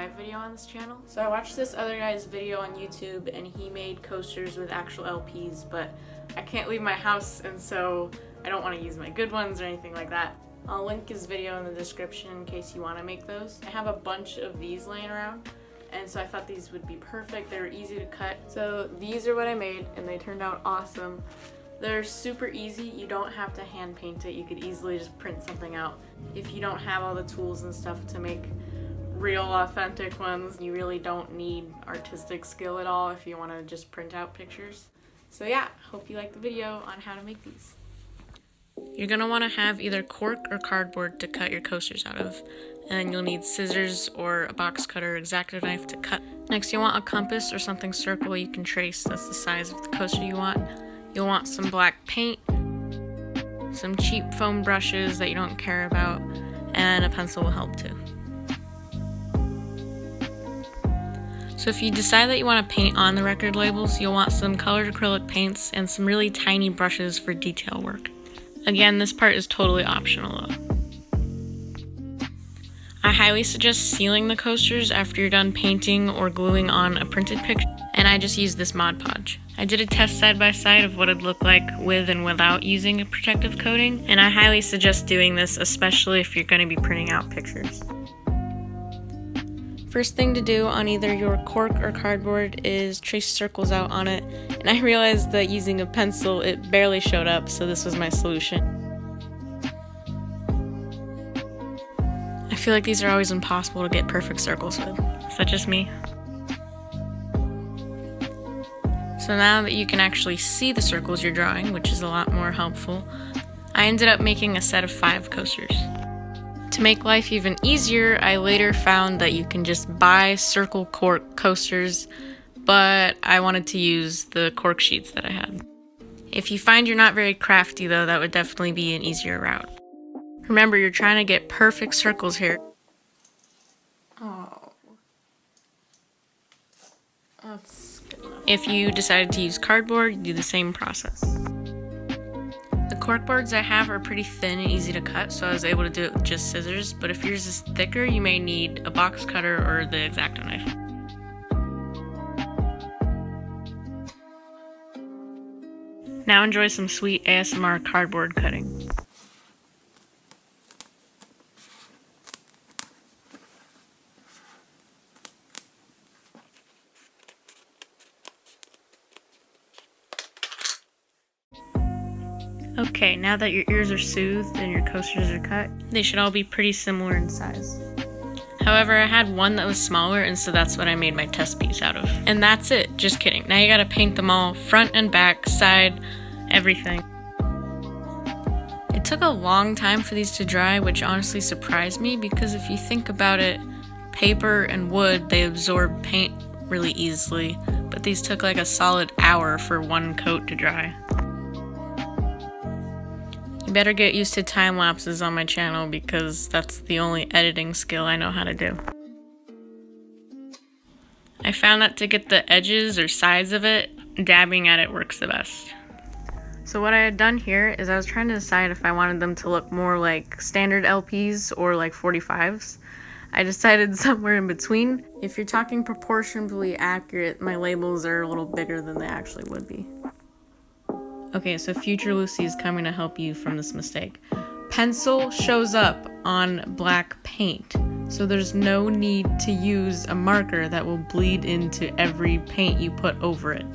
DIY video on this channel. So I watched this other guy's video on YouTube and he made coasters with actual LPs, but I can't leave my house and so I don't want to use my good ones or anything like that. I'll link his video in the description in case you want to make those. I have a bunch of these laying around, and so I thought these would be perfect. They were easy to cut. So these are what I made and they turned out awesome. They're super easy. You don't have to hand paint it. You could easily just print something out. If you don't have all the tools and stuff to make real authentic ones, you really don't need artistic skill at all if you want to just print out pictures. So yeah, hope you like the video on how to make these. You're going to want to have either cork or cardboard to cut your coasters out of, and you'll need scissors or a box cutter or X-Acto knife to cut. Next, you'll want a compass or something circular you can trace. That's the size of the coaster you want. You'll want some black paint, some cheap foam brushes that you don't care about, and a pencil will help too. So if you decide that you want to paint on the record labels, you'll want some colored acrylic paints and some really tiny brushes for detail work. Again, this part is totally optional though. I highly suggest sealing the coasters after you're done painting or gluing on a printed picture, and I just used this Mod Podge. I did a test side by side of what it'd look like with and without using a protective coating, and I highly suggest doing this, especially if you're going to be printing out pictures. First thing to do on either your cork or cardboard is trace circles out on it, and I realized that using a pencil it barely showed up, so this was my solution. I feel like these are always impossible to get perfect circles with. Is that just me? So now that you can actually see the circles you're drawing, which is a lot more helpful, I ended up making a set of 5 coasters. To make life even easier, I later found that you can just buy circle cork coasters, but I wanted to use the cork sheets that I had. If you find you're not very crafty though, that would definitely be an easier route. Remember, you're trying to get perfect circles here. Oh. That's good enough. If you decided to use cardboard, you do the same process. The corkboards I have are pretty thin and easy to cut, so I was able to do it with just scissors, but if yours is thicker, you may need a box cutter or the X-Acto knife. Now enjoy some sweet ASMR cardboard cutting. Okay, now that your ears are soothed and your coasters are cut, they should all be pretty similar in size. However, I had one that was smaller, and so that's what I made my test piece out of. And that's it, just kidding. Now you gotta paint them all, front and back, side, everything. It took a long time for these to dry, which honestly surprised me, because if you think about it, paper and wood, they absorb paint really easily, but these took like a solid hour for one coat to dry. You better get used to time lapses on my channel because that's the only editing skill I know how to do. I found that to get the edges or sides of it, dabbing at it works the best. So what I had done here is I was trying to decide if I wanted them to look more like standard LPs or like 45s. I decided somewhere in between. If you're talking proportionally accurate, my labels are a little bigger than they actually would be. Okay, so future Lucy is coming to help you from this mistake. Pencil shows up on black paint, so there's no need to use a marker that will bleed into every paint you put over it.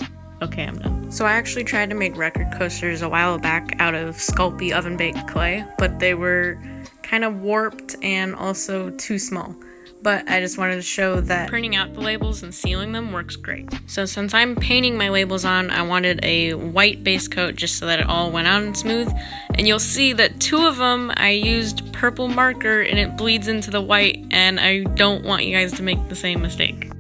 Okay, I'm done. So I actually tried to make record coasters a while back out of Sculpey oven-baked clay, but they were kind of warped and also too small. But I just wanted to show that printing out the labels and sealing them works great. So since I'm painting my labels on, I wanted a white base coat just so that it all went on smooth. And you'll see that 2 of them I used purple marker and it bleeds into the white, and I don't want you guys to make the same mistake.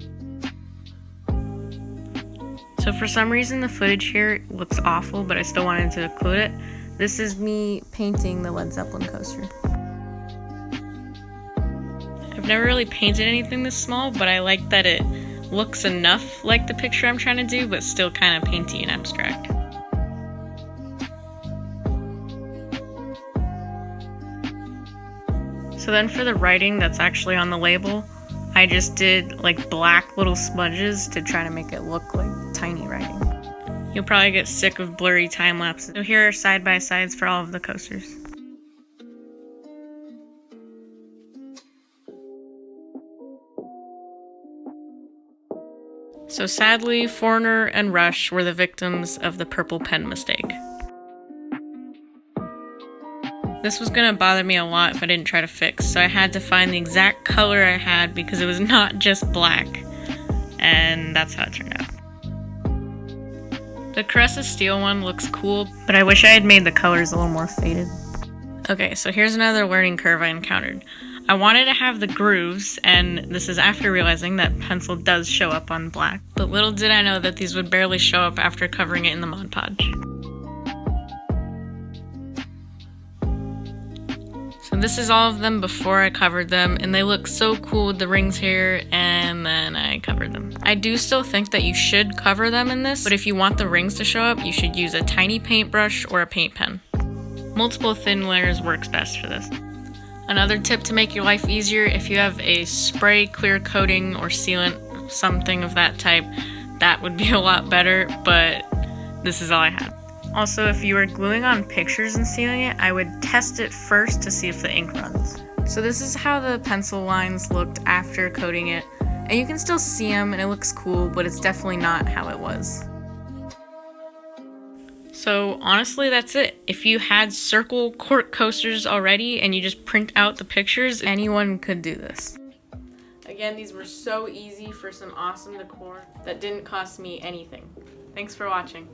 So for some reason the footage here looks awful, but I still wanted to include it. This is me painting the Led Zeppelin coaster. I've never really painted anything this small, but I like that it looks enough like the picture I'm trying to do, but still kind of painty and abstract. So then for the writing that's actually on the label, I just did like black little smudges to try to make it look like tiny writing. You'll probably get sick of blurry time lapses. So here are side by sides for all of the coasters. So sadly, Foreigner and Rush were the victims of the purple pen mistake. This was gonna bother me a lot if I didn't try to fix, so I had to find the exact color I had because it was not just black. And that's how it turned out. The Caressa Steel one looks cool, but I wish I had made the colors a little more faded. Okay, so here's another learning curve I encountered. I wanted to have the grooves, and this is after realizing that pencil does show up on black, but little did I know that these would barely show up after covering it in the Mod Podge. So this is all of them before I covered them, and they look so cool with the rings here, and then I covered them. I do still think that you should cover them in this, but if you want the rings to show up, you should use a tiny paintbrush or a paint pen. Multiple thin layers works best for this. Another tip to make your life easier, if you have a spray clear coating or sealant, something of that type, that would be a lot better, but this is all I had. Also, if you were gluing on pictures and sealing it, I would test it first to see if the ink runs. So this is how the pencil lines looked after coating it, and you can still see them and it looks cool, but it's definitely not how it was. So honestly, that's it. If you had circle cork coasters already and you just print out the pictures, anyone could do this. Again, these were so easy for some awesome decor that didn't cost me anything. Thanks for watching.